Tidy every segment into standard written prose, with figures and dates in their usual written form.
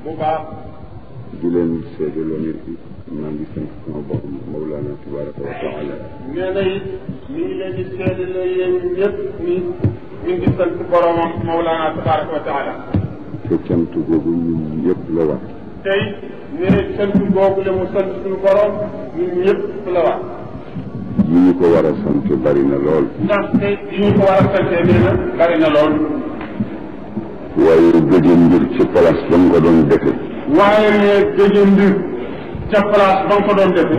bu baax. di leen seedaloo nit yi maa ngi sant sama borom Mawlana tabaraka wa taala. nee na it mi ngi leen di seedaloo yéen ñëpp ni mi ngi sant boromam Mawlana tabaraka wa taala. te cant googu ñun ñëpp la war. tey nee sant googu la mu sant suñu borom ñun ñëpp la war. yi ñu ko war a sant bari na lool. ndax tey yi ñu ko war a santee nee na bari na lool. waaye gëjë mbir ci place ba nga ko doon defe. waaye ne gëjë mbir ca place ba nga ko doon defe.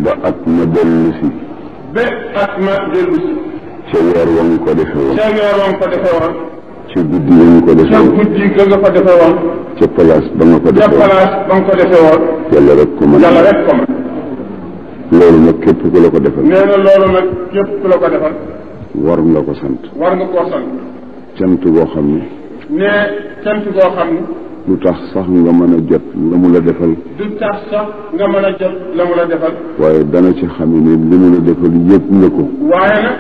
ba at ma dellu si. ba at ma dellu si. ca weer wa nga ko defe woon. ca weer wa nga ko defe woon. ca guddi ga nga ko defe woon. ca guddi ga nga ko defe woon. ca place ba nga ko defe woon. ca place ba nga ko defe woon. yàlla rek ko mën. yàlla rek ko mën. loolu nag képp ku la ko defal. nee na loolu nag képp ku la ko defal. war nga ko sant. war nga koo sant. cant goo xam ne. nee cant goo xam ne. lu tax sax nga mën a jot la mu la defal. du tax sax nga mën a jot la mu la defal. waaye dana ci xam ne li mu la defal yëg nga ko. waaye nag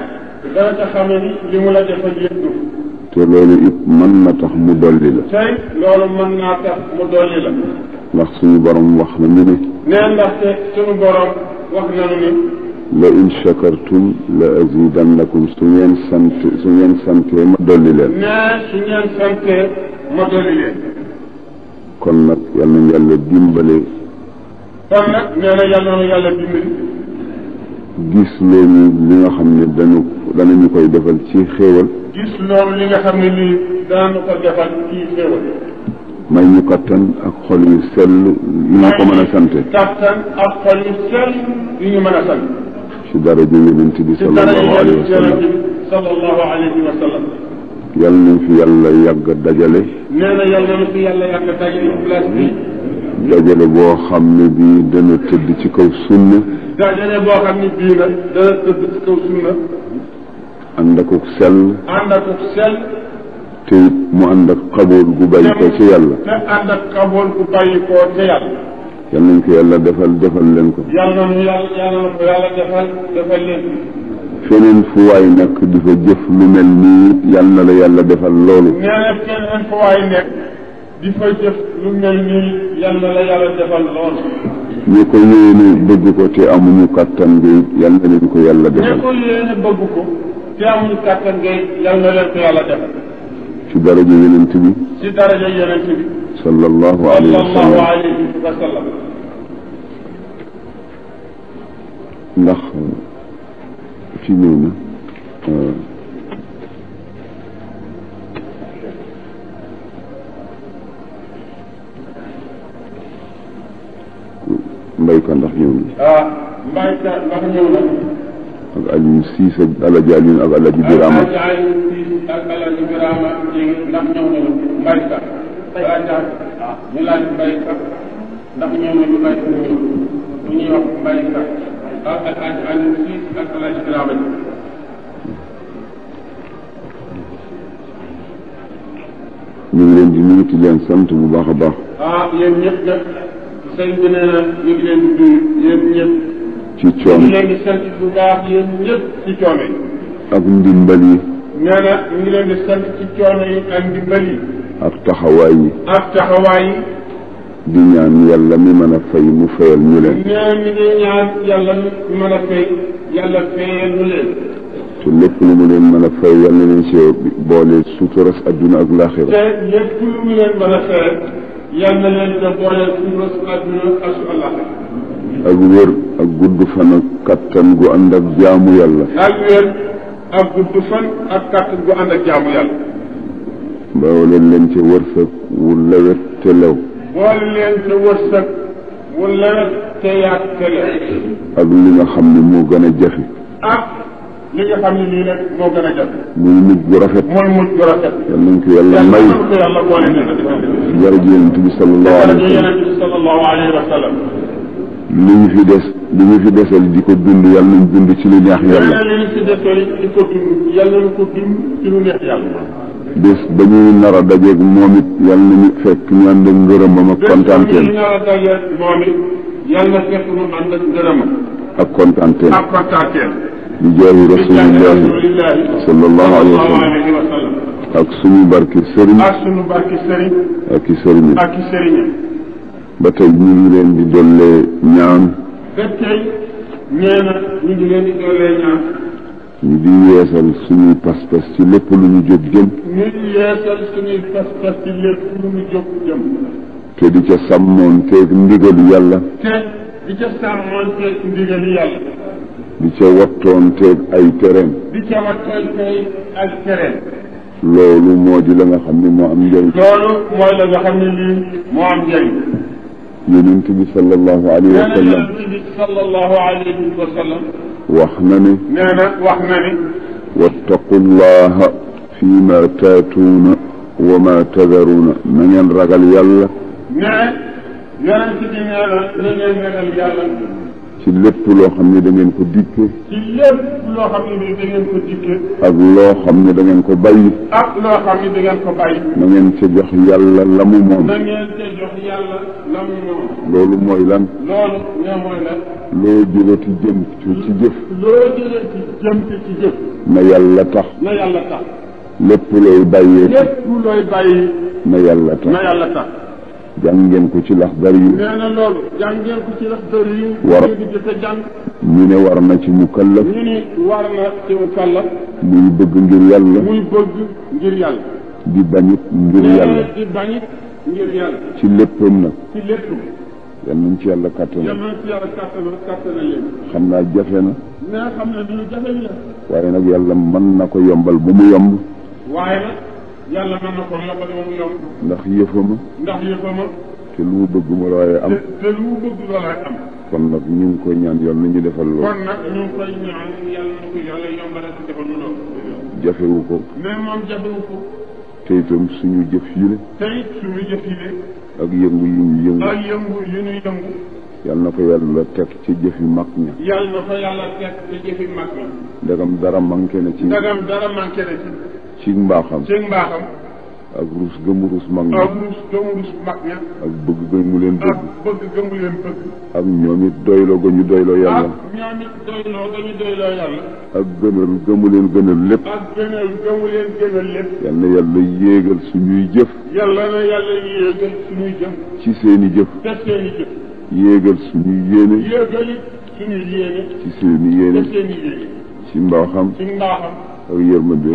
dana ca xam ne li mu la defal yëg nga ko. te loolu it mën na tax mu dolli la. tey loolu mën naa tax mu dolli la. ndax suñu borom wax na ñu ne. nee ndaxte suñu borom wax nañu ni. la in shakartum la azidannakum su ngeen santee ma dolli leen. nee su ngeen santee ma dolli leen. kon nag yal nañu yàlla dimbale. kon nag nee na yal na yàlla dimbali. gis loolu li nga xam ne danañu koy defal ci xéewal. gis loolu li nga xam ne nii danañu ko defal ci xéewal. may ñu kattan ak xol yu sell yu ñu ko mën a sante. kattan ak xol yu sell yu ñu mën a sant. ci daraja yonent bi sallallahu alayhi wa sallam. sallallahu alayhi wa sallam. yal nañ fi yàlla yàgg dajale. nee na yal nañu fi yàlla yàgg dajale place bi. dajale boo xam ne bii dana tëdd ci kaw sunna. dajale boo xam ne bii nag dana tëdd ci kaw sunna. ànd ak sell. ànd ak sell. te it mu ànd ak xabool gu bàyyi ko ci yàlla. te ànd ak xabool gu bàyyi ko ci yàlla. yal nañ ko yàlla defal leen ko. yàlla na ko yàlla defal leen ko. feneen fu waay nekk di fa jëf lu mel nii yal na la yàlla defal loolu. nee na feneen fu waay nekk di fa jëf lu mel nii yal na la yàlla defal loolu. ñi ko yéene bëgg ko te amuñu kàttan gi yal na leen ko yàlla defal. ñi ko yéene bëgg ko te amuñu kàttan gi yal na leen ko yàlla defal. ci daraja yonent bi. ci daraja yonent bi. sallallahu alayhi wa sallam. ndax ci ñëw na mbayka ndax ñëw na. mbayka ndax ñëw na. ak Alioune Cissé ak Alaaji Alioune ak Alaaji Birama. ak Alioune Cissé ak Alaaji Birama ndax ñëw nañu mbayka. ñu laaj mbayka ndax ñëw nañu mbayka ñëw bu ñuy wax mbayka ak Alioune Cissé ak Alaaji Birama. ñu ngi leen di nuyu di leen sant bu baax a baax. yéen ñëpp nag sëñ bi nee na ñu ngi leen di nuyu yéen ñëpp. ci coono ñu ngi leen di sant bu baax yéen ñëpp ci coono yi. ak ndimbal yi. nee na ñu ngi leen di sant ci coono yi ak ndimbal yi. ak taxawaay yi. ak taxawaay yi. di ñaan yàlla mi mën a fay mu fayal ñu leen. nee mi ngi ñaan yàlla mi mën a fay yàlla fayal ñu leen. te lépp lu mu leen mën a fay yàlla leen ci boole suturas adduna ak laaxira. te lépp lu mu leen mën a fay yàlla leen te boole suturas adduna ak laaxira. ak wér ak gudd fan ak kattan gu ànd ak jaamu yàlla. ak wér ak gudd fan ak kattan gu ànd ak jaamu yàlla. boole leen ci wërsëg wu lewet te lew. boole leen ci wërsëg wu lewet te yaat te lew. ak li nga xam ne moo gën a jafe. ak li nga xam ne nii nag moo gën a jafe. muy mujj bu rafet. muy mujj bu rafet. yal nañ ko yàlla may. yal nañ ko yàlla boole leen. jërëjëf yonent bi sallallahu alayhi wa sallam. li ñu fi desal di ko dund yàlla nañ dund ci lu neex yàlla. li ñu fi desal di ko dund yàlla nañ ko dund ci lu neex yàlla. bés ba ñuy nar a dajeeg moom it yàlla nañu fekk ñu ànd ak ngërëmam ak kontaanteem. bés ba ñuy nar a dajeeg moom it yàlla na fekk ñu ànd ak ngërëmam. ak kontaanteem. ak kontaanteem. bi jaahi rasulillahi sallallahu alayhi wa sallam ak suñu barki sëriñ ak i sëriñ ba tey ñu ngi leen di dollee ñaan ñu di yeesal suñuy pas-pas ci lépp lu ñu jóg jëm te di ca sàmmoonteeg ndigalu yàlla di ca wattoonteeg ay tereem loolu moo di la nga xam ne moo am njëriñ yonent bi sallallahu alayhi wa sallam wax na ne wattaqullaha fi ma taatuuna wa ma tadaruuna na ngeen ragal yàlla ci lépp loo xam ne da ngeen ko dikke ak loo xam ne da ngeen ko bàyyi na ngeen ca jox yàlla la mu moom loolu mooy lan loo jëlati jëm ci jëf na yàlla tax lépp looy bàyyee na yàlla tax jàng ngeen ko ci Laxdari yu war ñu ne war na ci mukallaf muy bëgg ngir yàlla di bañit ngir yàlla ci léppam nag yal nañ ci yàlla kàttanal xam naa jafe na waaye nag yàlla mën na ko yombal ba mu yomb ndax yëfama te lu mu bëgg mu looy am kon nag ñu ngi koy ñaan yàlla na ñu defal loolu jafewu ko te itam suñu jëf yi ne ak yëngu yu ñu yëngu yàlla na ko yàlla teg ci jëfi mag ña ndegam dara manqué na ci mbaaxam ak ruus gëmu ruus mag ña ak bëgg gëmu leen bëgg ak ñoom it doyloo ga ñu doyloo yàlla ak gënal gëmu leen gënal lépp yal na yàlla yéegal suñuy jëf ci seeni jëf yéegal suñuy yéene ci seeni yéene ci mbaaxam ak yërmande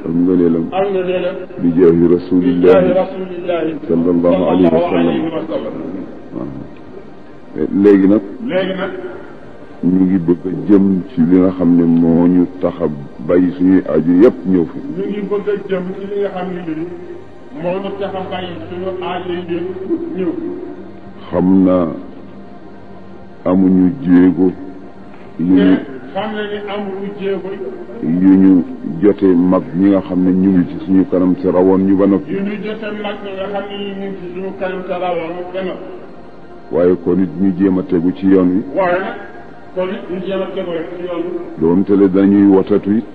ak ngëneelam bi jaahi rasulillahi sallallahu alayhi wa sallam léegi nag ñu ngi bëgg a jëm ci li nga xam ne moo ñu tax a bàyyi suñuy aju yëpp ñëw fi xam na amuñu jéego yu ñu jote mag ñi nga xam ne ñu ngi ci suñu kanam te rawoon ñu ba noppi waaye kon it ñu jéem a tegu ci yoon wi doonte le dañuy watatu it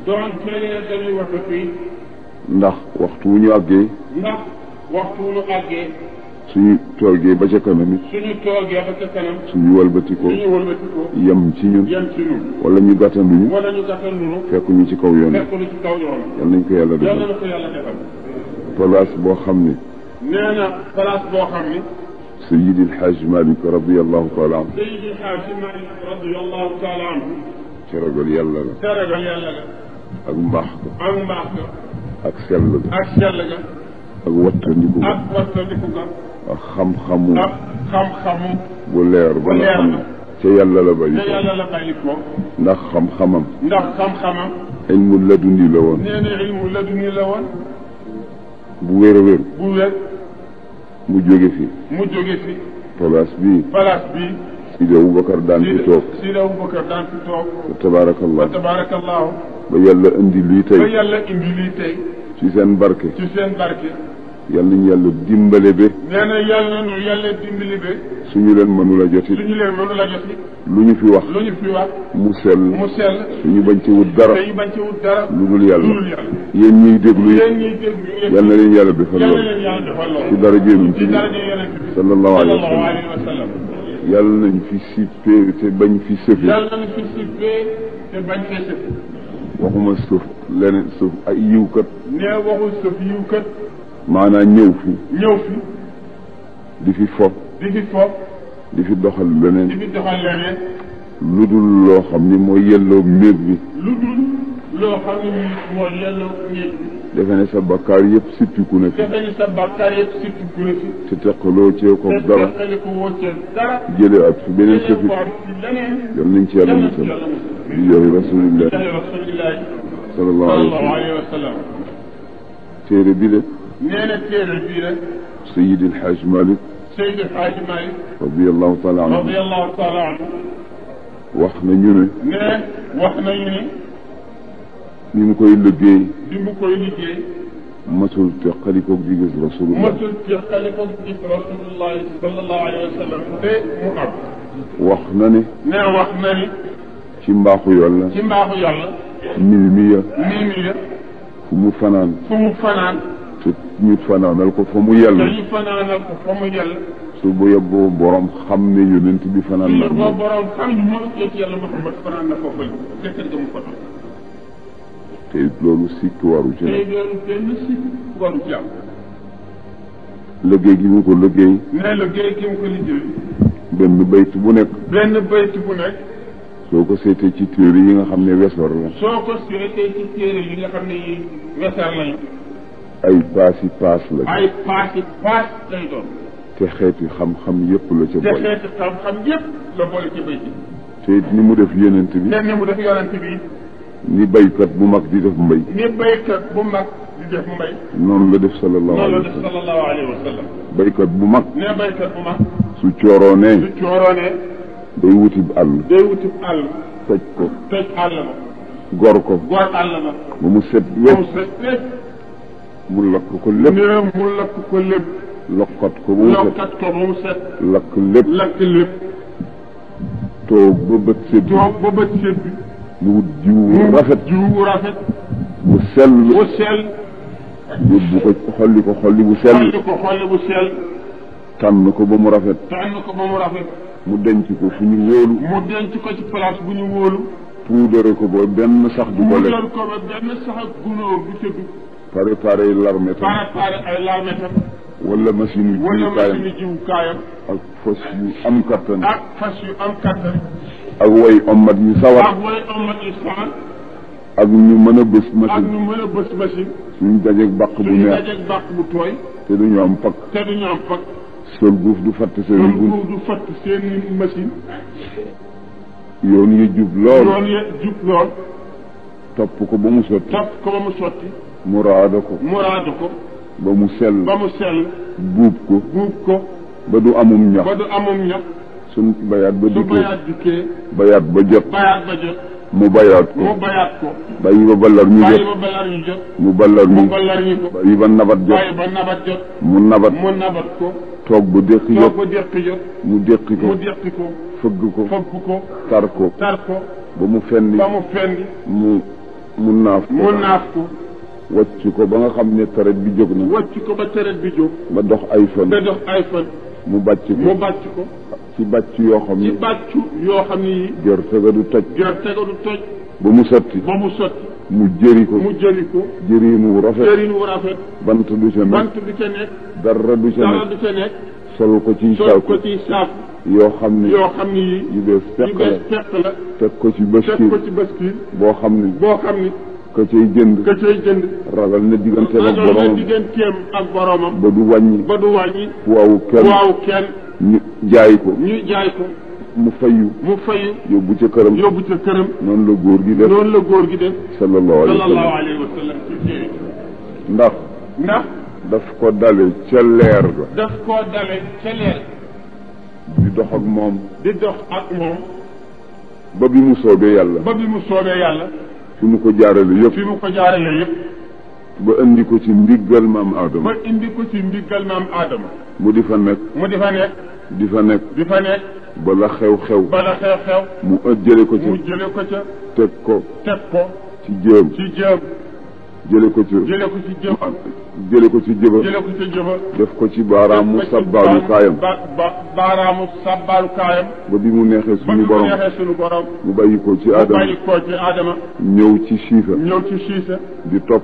ndax waxtu wu ñu àggee suñu toogee ba ca kanam it suñu walbatikoo yem ci ñun wala ñu gàttanduñu fekk ñu ci kaw yoon yal nañ ko yàlla defal place boo xam ne Seydi El Hadj Malick radiyallahu taala anhu ci ragal yàlla la ak mbaax ga ak sell ga ak wattandiku ga ak xam-xamu bu leer ba nga xam ne ca yàlla la bàyyi ko ndax xam-xamam ilmu laduni la woon bu wér a wér mu jóge fi place bii Sidi Aboubacar daan fi toog tabaarakallah ba yàlla indi lii tey ci seen barke yal nañu yàlla dimbale ba suñu leen mënula joti lu ñu fi wax mu sell suñu bañ ci wut dara lu dul yàlla yéen ñiy déglu yal na leen yàlla defal lool ci dara jéemuñ ci sallallahu alayhi wa sallam yàlla nañ fi sippee te bañ fi sëfe te bañ fee sëf. waxuma sëf leneen sëf ay yiw kat. nee waxul sëf yiw kat. maanaam ñëw fi. ñëw fi. di fi fo. di fi fo. di fi doxal leneen. di fi doxal leneen. lu dul loo xam ni mooy yelloo mbir bi. lu dul loo xam ni mooy yelloo mbir bi. defe ne sa bakkaar yëpp sippiku na fi. defe ne sa bakkaar yëpp sippiku na fi. te teqaloo cee ko dara. te teqale ko woo cee dara. jëlee at fi beneen sëfit. yal nañ ci yàlla musal. di joxe rasulillah. sallallahu alayhi wa sallam. téere bi de. nee na téere bii rek. Seydi El Hadj Malick. Seydi El Hadj Malick. radiyallahu taala anhu. radiyallahu taala anhu. wax nañu ne. nee wax nañu ne. ni mu koy liggéey. bi mu koy liggéey. masul teqalikoog di gis rasulullah. masul teqalikoog di gis rasulullah sallallahu alayhi wa sallam. te mu am. wax na ne. nee wax na ni. ci mbaaxu yàlla. ci mbaaxu yàlla. milmiya. milmiya. fu mu fanaan. fu mu fanaan. te ñu fanaanal ko fa mu yàlla. te ñu fanaanal ko fa mu yàlla. su bu yeboo borom xam ne yonent bi fanaan na. su boo borom xam ne moom yàlla Muhammad fanaan na foofu la. fekk nga mu fanaan. te loolu sikk waru ci. te loolu benn sikk waru ci am. liggéey gi mu ko liggéey. nee liggéey gi mu ko liggéey. benn bayt bu nekk. benn bayt bu nekk. soo ko seetee ci téere yi nga xam ne weesar la. soo ko seetee ci téere yi nga xam ne yi weesar lañu. ay paasi paas la. ay paasi paas lay doon. te xeeti xam-xam yépp la ca boole. te xeeti xam-xam yépp la boole ci bayt bi. te it ni mu def yonent bi. te ni mu def yonent bi. ni baykat bu mag di def mbay. ni baykat bu mag di def mbay. noonu la def sallallahu alayhi wa sallam. noonu la def sallallahu alayhi wa sallam. baykat bu mag. ne baykat bu mag. su cooroonee. su cooroonee. day wutib àll. day wutib àll. toj ko. toj àll ba. gor ko. gor àll ba. ba mu set wépp. ba mu set wépp. mu lakk ko lépp. nee mu lakk ko lépp. lokkat ko ba mu set. lokkat ko ba mu set. lakk lépp. lakk lépp. toog ba bët set bi. toog ba bët set bi. mu wut jiwu rafet. jiwu rafet. bu sell. bu sell. yóbbu ko xolli ko xolli bu sell. xolli ko xolli bu sell. tànn ko ba mu rafet. tànn ko ba mu rafet. mu denc ko fu ñu wóolu. mu denc ko ci place bu ñu wóolu. puudare ko ba benn sax du ko lekk. puudare ko ba benn sax ak gunóor bu ca dugg. préparé larmetam. préparé ay larmetam. wala machine yu jiwukaayam. ak fas yu am kattan. ak fas yu am kattan. ak way ommat yu sawar. ak way ommat yu sawar. ak ñu mën a bës machine. ak ñu mën a bës machine. suñu dajeeg bàq bu neex. suñu dajeeg bàq bu tooy. te duñu am pakk. te duñu am pakk. sol guuf du fatt seen i guuf du fatt seen i machine. yoon yi jub lool. yoon yi jub lool. topp ko ba mu sotti. topp ko ba mu sotti. muraada ko. muraada ko. ba mu sell. ba mu sell. buub ko. buub ko. ba du amum ñax. ba du amum ñax. suñ bayaat ba dikkee. su bayaat dikkee. bayaat ba jot. bayaat ba jot. mu bayaat ko. mu bayaat ko. bàyyi ba ballar ñu jot. bàyyi ba ballar ñu jot. mu ballar ñu. mu ballar ñu ko. bàyyi ba nabat jot. bàyyi ba nabat jot. mu nabat. mu nabat ko. toog ba déqi jot. toog ba déqi jot. mu déqi ko. mu déqi ko. fëgg ko. fëgg ko. tar ko. tar ko. ba mu fendi. ba mu fendi. mu naaf ko. mu naaf ko. wàcc ko ba nga xam ne taret bi jóg na. wàcc ko ba taret bi jóg. ba dox ay fan. ba dox ay fan. mu bàcc ko. mu bàcc ko. ci bàcc yoo xam ni. ci bàcc yoo xam ni. gerte ga du toj. gerte ga du toj. ba mu sotti. ba mu sotti. mu jëri ko. mu jëri ko. jëriñu rafet. jëriñu rafet. bant du ca nekk. bant du ca nekk. dara du ca nekk. dara du ca nekk. sol ko ci sol ko ci saako. yoo xam ni. yoo xam ni. yu bees fekk la. teg ko ci baskil. teg ko ci baskil. boo xam ni. boo xam ni. ka cay jënd. ka cay jënd. ragal na digganteem ak boromam. ragal na digganteem ak boromam. ba du wàññi. ba du wàññi. waaw kenn. waaw kenn. ñu jaay ko. ñu jaay ko. mu fayu. mu fayu. yóbbu ca këram. yóbbu ca këram. noonu la góor gi def. noonu la góor gi def. sallallahu alayhi wa sallam. ndax. daf ko dale ca leer ga. daf koo dale ca leer. di dox ak moom. di dox ak moom. ba bi mu soobee yàlla. ba bi mu soobee yàlla. fi mu ko jaarale yëpp. fi mu ko jaarale yëpp. ba indi ko ci ndiggal maam Adama. ba indi ko ci ndiggal maam Adama. mu di fa nekk. mu di fa nekk. di fa nekk. di fa nekk. bala xew-xew. bala xew-xew. mu jële ko ca. mu jële ko ca. teg ko. teg ko. ci jéem. ci jéem. jële ko ci jëba jële ko ci jëba def ko ci baaraamu sabbaalu kaayam baaraamu sabbaalu kaayam ba bi mu neexee suñu borom mu bàyyi ko ci aadama ñëw ci siisa di topp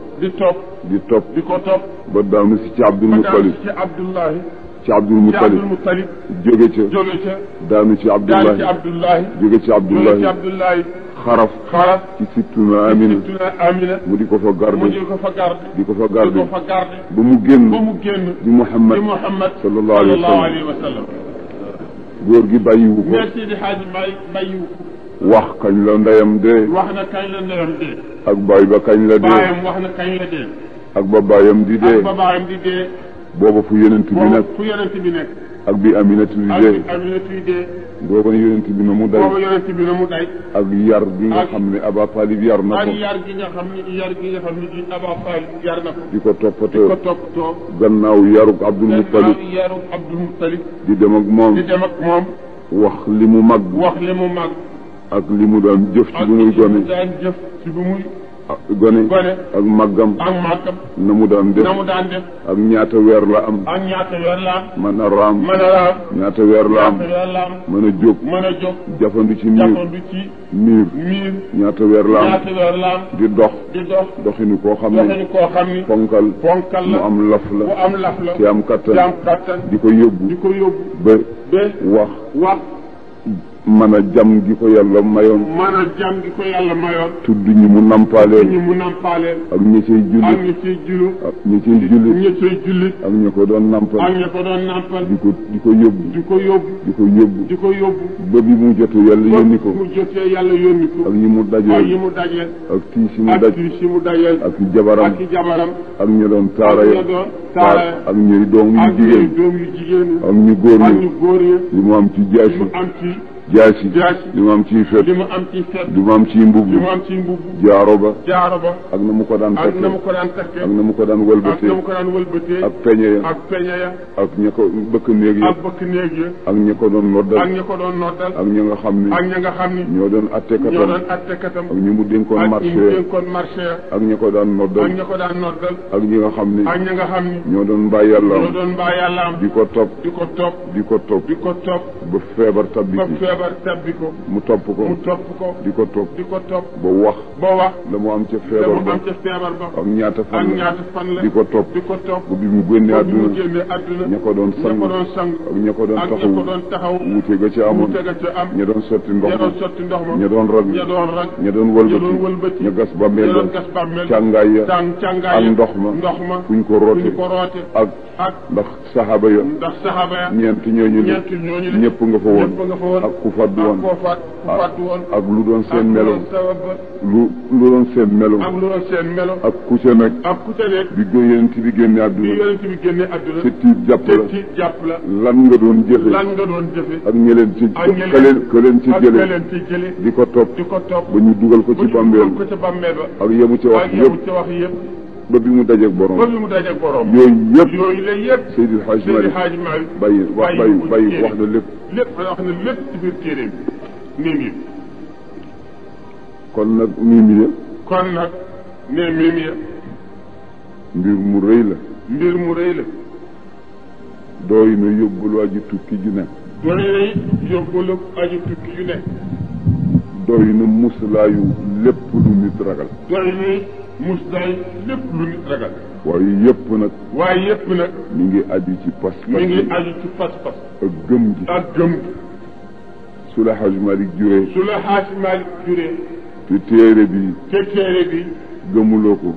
di ko topp ba daanu si ci Abdul Muttalib ci Abdul Muttalib jóge ca daanu ci Abdullahi jóge ci Abdullahi xaraf ci sittuna Amina mu di ko fa garde ba mu génn di Muhammad sallallahu alayhi wa sallam góor gi bàyyiwu ko wax kañ la ndeyam dee ak baay ba kañ la dee ak ba baayam di dee booba fu yonent bi nekk ak bi Aminatu di dee booba yonent bi na mu day ak yar gi nga xam ne Aba Talib yar na ko di ko toppatoo gannaaw yarug Abdul Muttalib di dem ak moom wax li mu mag ak li mu daan jëf ci bu muy gone ak màggam na mu daan def ak ñaata weer la am mën a raam ñaata weer la am mën a jóg jafandu ci miir ñaata weer la am di dox doxinu koo xam ne ponkal mu am laf la ci am kattan di ko yóbbu ba wax mën a jam gi ko yàlla mayoon tudd ñi mu nampaaleel ak ñi cay jullit ak ñi ko doon nampal di ko yóbbu ba bi mu jotee yàlla yónni ko ak ñi mu dajeel ak tiis yi mu dajeel ak jabaram ak ñi doon taara ak ñi doom yu jigéen ak ñu góor ñi li mu am ci jaasi li mu am ciy fet li mu am ciy mbubb jaaro ba ak na mu ko daan takke ak na mu ko daan wëlbatee ak peñe ya ak ña ko bëkk néeg ya ak ña ko doon noddal ak ña nga xam ni ñoo doon attekatam ak ñi mu dénkoon marché ak ña ko daan noddal ak ñi nga xam ni ñoo doon mbaa yàllaam di ko topp ba feebar tabbi ko mu topp ko di ko topp ba wax la mu am ca feebar ba ak ñaata fan la di ko topp ba bi mu génne àdduna ña ko doon sang ak ña ko doon taxaw wuute ga ca amoon ña doon sotti ndox ma ña doon rag ña doon wëlbati ña gas ba mel càngaay ya ak ndox ma fuñ ko roote ak ndax saxaaba ya ñeent ñooñu ñëpp nga fa woon ak ku fàddu woon ak lu doon seen melo lu doon seen melo ak ku ca nekk bi yonent bi génne àdduna te tiit jàpp la lan nga doon jëfe ak ñeleen ci ka leen ci jële di ko topp ba ñu dugal ko ci bàmmeel ak yemu ca wax yëpp ba bi mu dajeeg borom yooyu yëpp Seydil Hadji Malick bàyyi wax na lépp ci biir téere bi mimi kon nag mimi ya mbir mu rëy la dooy na yóbbul aji tukki ju ne doy na muslaayu lépp lu nit ragal waaye yëpp nag mi ngi aju ci pas-pas ak gëm gi su la Hadji Malick juree te téere bi gëmuloo ko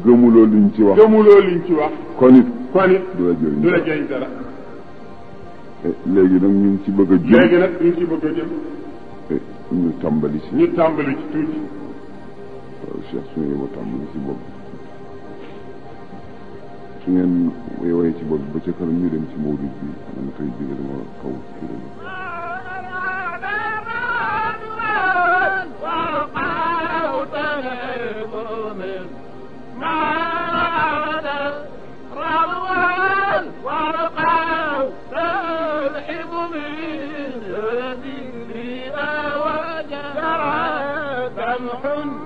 gëmuloo liñ ci wax kon it du la jëriñ dara léegi nag ñu ngi ci bëgg a jëm ñu tàmbali ci tuuti waaw Cheikh su ngeen yeboo tàmbali ci bopp su ngeen woyee ci bopp ba ca kanam ñu dem ci mawlid bi man tey jóge dama kaw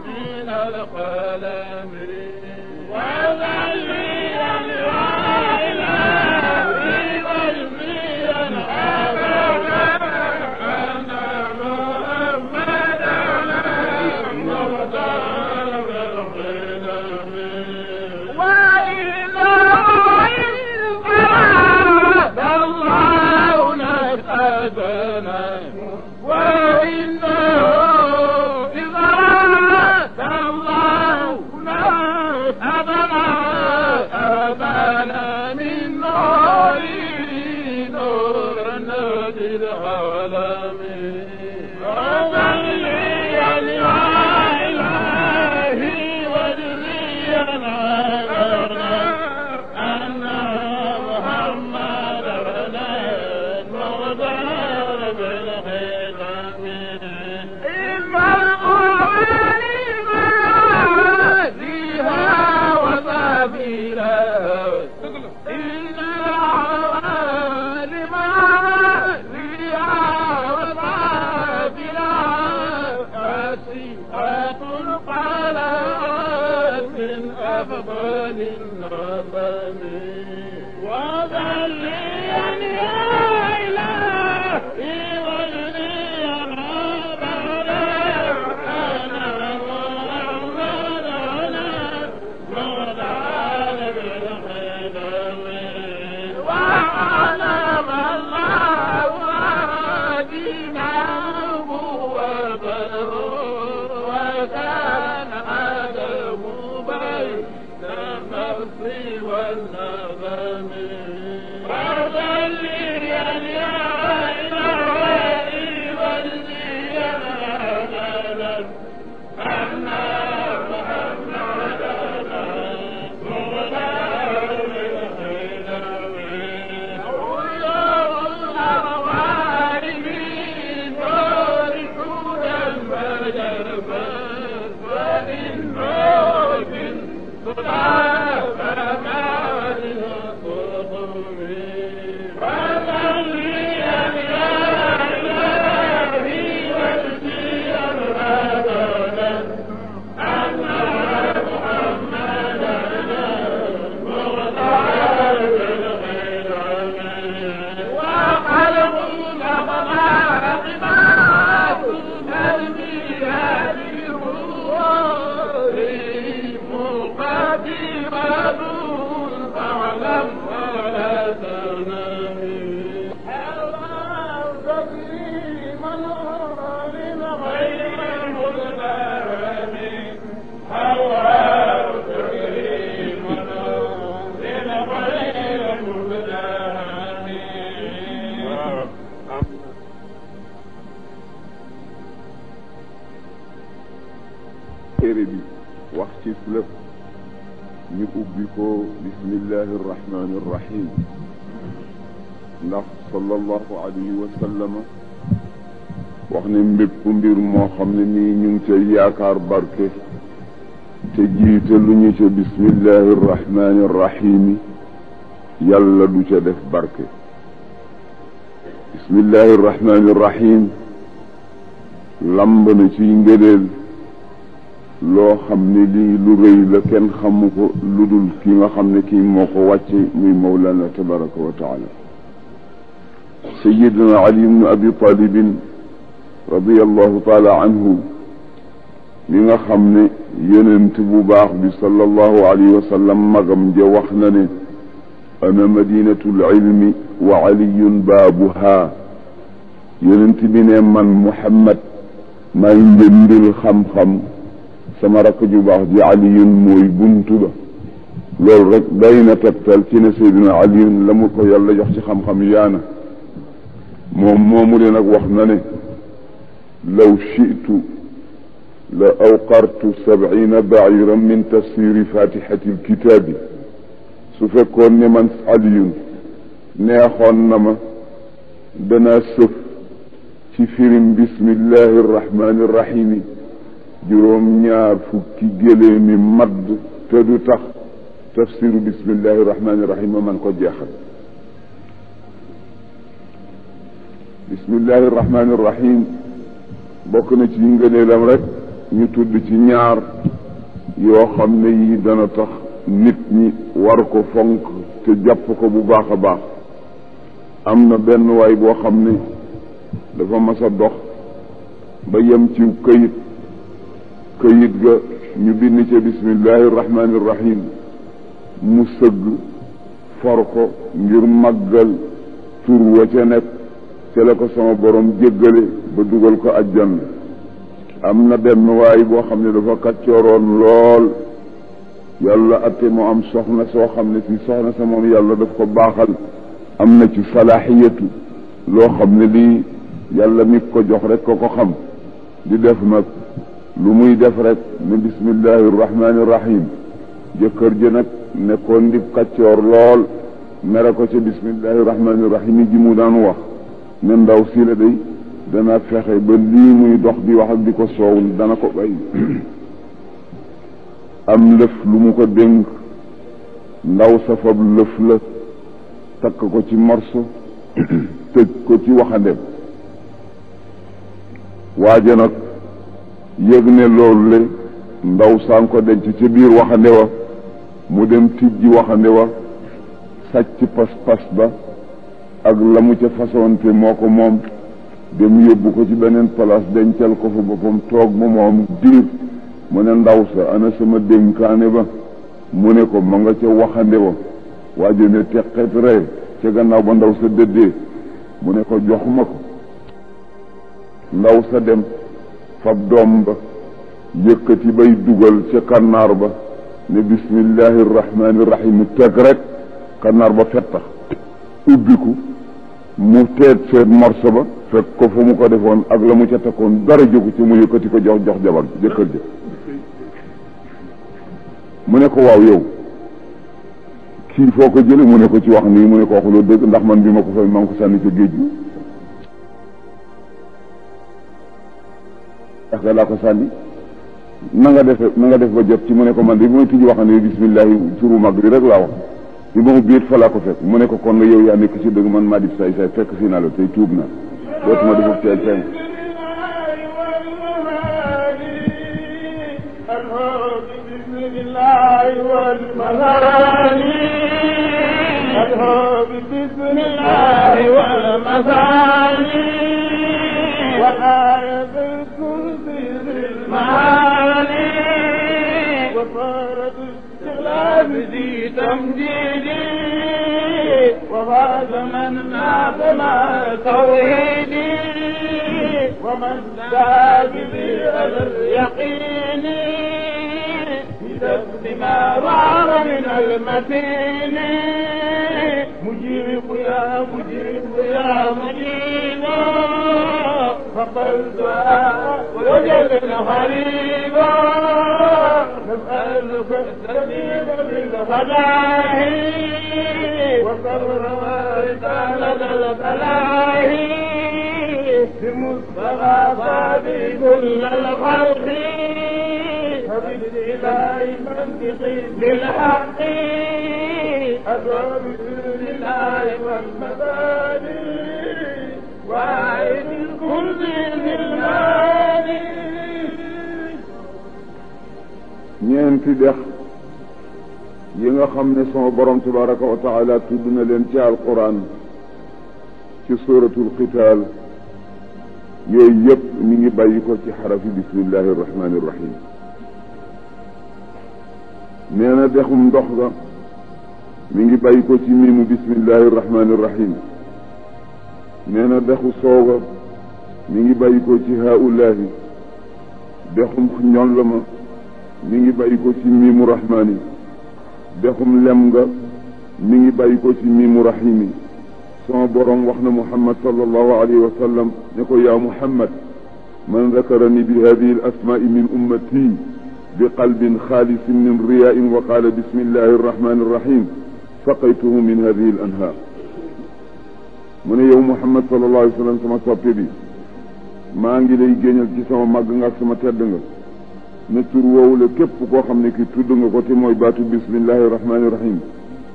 من القلم téere bi wax ci lëf ñu ubbi ko bismillahi irrahmani irrahim ndax sallallahu alayhi wa sallama wax ne mbépp mbir moo xam ne nii ñu ngi cay yaakaar barke te jiite lu ñu ca bismillahi irrahmani irrahimi yàlla du ca def barke bismillahi irrahmani irrahim lamb na ci ngëneel loo xam ne lii lu rëy la kenn xamu ko lu dul ki nga xam ne kii moo ko wàcce muy mawlana tabaraka wa taala sayidina ali ibnu abi talibin radiallahu taala anhu li nga xam ne yonent bu baax bi sallallahu alayhi wa sallam magam ja wax na ne ana madinatul ilmi wa aliyun baabuha yonent bi ne man muhammad may njëndil xam-xam sama rakk ju baax ji aliyun mooy buntu ba loolu rek day na tegtal ci ne seydina aliyun la mu ko yàlla jox ci xam-xam yaana moom moomu de nag wax na ne law shi'tu la awqartu 70 ba'iran min tafsiri fatihati alkitaabi su fekkoon ne man aliyun neexoon na ma danaa sëf ci firim bismillahi irrahmani irrahimi juróom-ñaar fukki géléemi madd te du tax tafsiru bismillahi irrahmani irrahim man ko jeexal bismillahi irrahmani irrahim bokk na ci ngëneelam rek ñu tudd ci ñaar yoo xam ne yi dana tax nit ñi war ko fonk te jàpp ko bu baax a baax am na benn waay boo xam ne dafa mas a dox ba yem ci këyit ga ñu bind ca bismillahi irrahmani irrahim mu sëgg for ko ngir màggal tur wa ca nekk ca la ko sama borom jéggale ba dugal ko ajjanna am na benn waay boo xam ne dafa kàccooroon lool yàlla atte mu am soxna soo xam ne si soxna sa moom yàlla daf ko baaxal am na ci salahiyatu loo xam ne lii yàlla mi ko jox rek ko xam di def nag lu muy def rek ne bismillahi rahmaani rahim jëkkër ji nag nekkoon di kàccoor lool mere ko ca bismillahi rahmaani rahim ji mu daan wax ne ndaw si la day dana fexe ba lii muy dox di wax ak di ko soow dana ko bay am lëf lu mu ko dénk ndaw sa fab lëf la takk ko ci morso tëj ko ci waxandem waaja nag yëg ne loolu le ndaw saan ko denc ci biir waxande wa mu dem tijji waxande wa sàcc pas-pas ba ak la mu ca façonte moo ko moom dem yóbbu ko ci beneen place dencal ko fa boppam toog ba moom diir mu ne ndaw sa ana sama dénkaane ba mu ne ko ma nga ca waxande wa waajo ne teqet ree ca gannaaw ba ndaw sa dëddee mu ne ko joxuma ko ndaw sa dem fab doom ba yëkkati bay dugal ca kannaar ba ne bismillahi rahmaani rahim teg rek kannaar ba fettax ubbiku mu teet seet morso ba fekk ko fu mu ko defoon ak la mu ca takkoon dara jógu ci mu yëkkati ko jox jabar jëkkër ja mu ne ko waaw yow kii foo ko jële mu ne ko ci wax nii mu ne ko waxuloo dëgg ndax man bi ma ko fay maa ngi ko sànni ca géej gi ndax da laa ko sànni na nga def ba jot ci mu ne ko man de bi may tijji wax ne bismillahi turu mag bi rek laa wax bi ma ubbi it fa laa ko fekk mu ne ko kon yow yaa nekk ci dëgg man maa di say fekk si naa la tey tuub na dootuma defub teel tey بذي تمجيدي وفاز من ناف مع توحيدي ومن دعا بذي اليقين بدفن ما ظهر من المتين مجيب يا مجيب يا مجيب فقل دعاء وجدنا غريبا نسألك السبيل بالخلاهي وصبر ورسالة الفلاهي بمصطفى صادق كل الخلق فبالإله منطقي بالحق أدعو بسر الله والمبادئ وعيد الكل بالمال ñeenti dex yi nga xam ne sama borom tabaraka wa taala tudd na leen ci alquran ci suratul qital yooyu yëpp mi ngi bàyyi ko ci xarafi bismillahi irrahmani irrahim nee na dexum ndox ga mi ngi bàyyi ko ci miimu bismillahi irrahmani irrahim nee na dexu sooga mi ngi bàyyi ko ci haulahi dexum ñoll ma mi ngi bàyyi ko ci miimu rahmaani dexum lem nga mi ngi bàyyi ko ci miimu rahimi sama borom wax na muhammad sallallahu alayhi wa sallam ne ko yaa muhammad man dakarani bi hadihi al asmaai min ummati bi qalbin xaalisin min riyain wa qaala bismillahi arrahmani irrahim saqaytuhu min hadihi al anhaar mu ne yow muhammad sallallahu alayhi wa sallam sama soppe bi maa ngi lay géñal ci sama màgg nga ak sama tedd nga ne tur woowu la képp koo xam ne ki tudd nga ko te mooy baatu bismillahi rahmaani rahim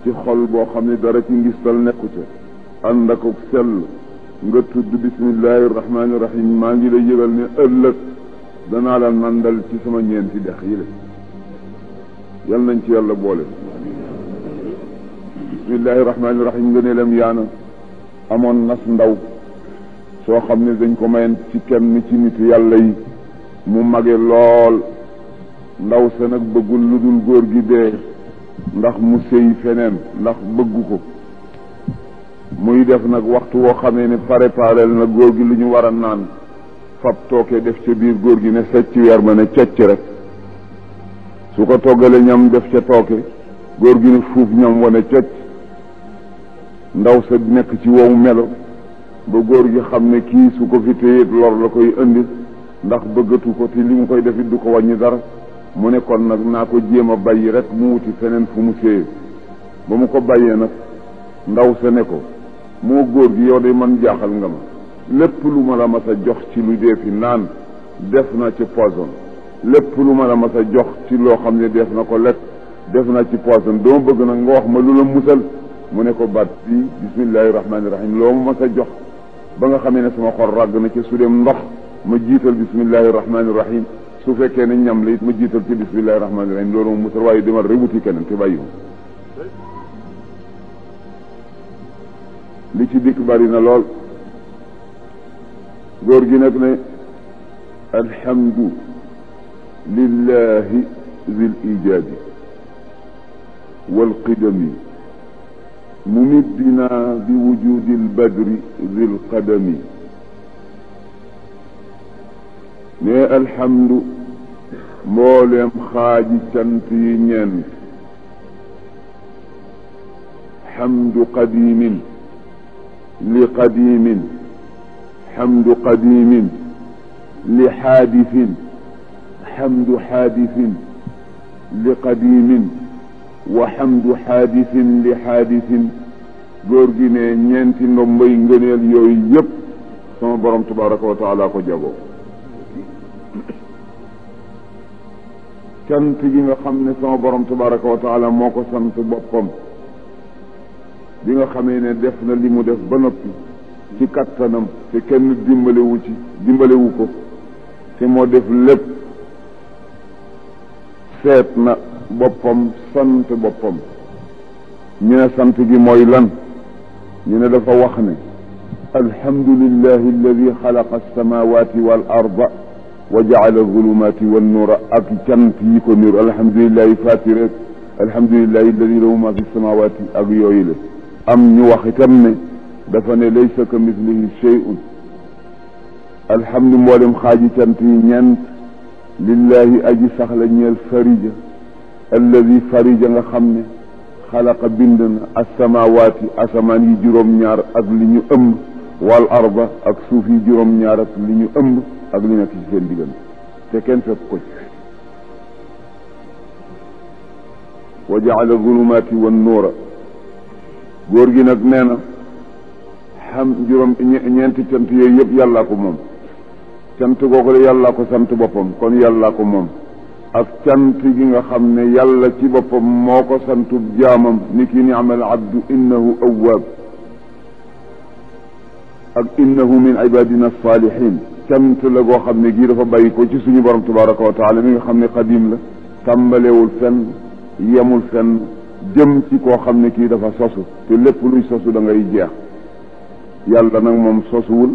ci xol boo xam ne dara ci ngistal nekku ca ànd ak sell nga tudd bismillahi rahmaani rahim maa ngi lay yëgal ne ëllëg danaa la nandal ci sama ñeenti dex yi la yal nañ ci yàlla boole bismillahi rahmaani rahim nga ne lem yaana amoon nas ndaw soo xam ne dañ ko mayen ci kenn ci nit yàlla yi mu mage lool ndaw sa nag bëggul lu dul góor gi dee ndax mu sëy feneen ndax bëggu ko muy def nag waxtu woo xamee ne préparel na góor gi lu ñu war a naan fab tooke def ca biir góor gi ne secc weer ma ne cocc rek su ko toggale ñam def ca tooke góor gi ne fuuf ñam wane cocc ndaw sa nekk ci wow melo ba góor gi xam ne kii su ko fi téyeet lor la koy indi ndax bëggatu ko te li mu koy defit du ko wàññi dara mu ne kon nag naa ko jéem a bàyyi rek mu wuti feneen fu mu séye ba mu ko bàyyee nag ndaw sa ne ko moo góor gi yow de man jaaxal nga ma lépp lu ma la mas a jox ci lu dee fi naan def na ci poison lépp lu ma la mas a jox ci loo xam ne def na ko lekk def na ci poison dama bëgg nag nga wax ma lu la musal mu ne ko baat bi bismillahi rahmaani rahim loo ma mas a jox ba nga xamee ne sama xol ràgg na ci su dem ndox ma jiital bismillahi rahmaani rahim su fekkee ne ñam la it ma jiital ci bismillahi rahmaani rahim loolu ma musal waaye demal rek wuti keneen te bàyyi li ci dikk bari na lool góor gi nag ne alhamdu lillahi zil ijaadi wal qidami mumiddina bi wujudi albadri zil qadami ne alhamdu mbooleem xaaji cant yi ñeent hamdu qadimin li qadimin hamdu qadimin li xaadisin hamdu xaadisin li qadimin wa hamdu xaadisin li xaadisin góor gi ne ñeenti ndombay ngëneel yooyu yëpp sama borom tabaraka wa taala ko jagoo cant gi nga xam ne sama borom tabaraka wa taala moo ko sant boppam bi nga xamee ne def na li mu def ba noppi ci kattanam te kenn dimbalewu ko te moo def lépp seet na boppam sant boppam ñu ne sant gi mooy lan ñu ne dafa wax ne alhamdulillahi alladi xalaqa alsamawati wal arda wa jaala alzulumati wannuura ak cant yi ko niru alhamdulillahi fatire alhamdulillahi alladi lahu ma fi samawati ak yooyu la am ñu wax itam ne dafa ne laysa ka mislihi shay'un alhamdu mboolem xaaji cant yi ñeent lillahi aji saxla ñeel farija alladi farija nga xam ne xalaqa bind na asamawaati asamaan yi juróom-ñaar ak li ñu ëmb wal arda ak suuf yi juróom-ñaar ak li ñu ëmb ak li nekk ci seen diggante te kenn fekk ko ci wa jaala zulumaati wan nuura góor gi nag nee na xam ñeenti cant yooyu yëpp yàllaa ko moom cant googu de yàllaa ko sant boppam kon yàllaa ko moom ak cant gi nga xam ne yàlla ci boppam moo ko santub jaamam ni ki ni'mal abdu innahu awwaab ak innahu min ibadina salihin cant la goo xam ne gii dafa bàyyi ko ci suñu borom tabaraka wa taala mi nga xam ne qadim la tàmbalewul fenn yemul fenn jëm ci koo xam ne kii dafa sosu te lépp luy sosu da ngay jeex yàlla nag moom sosuwul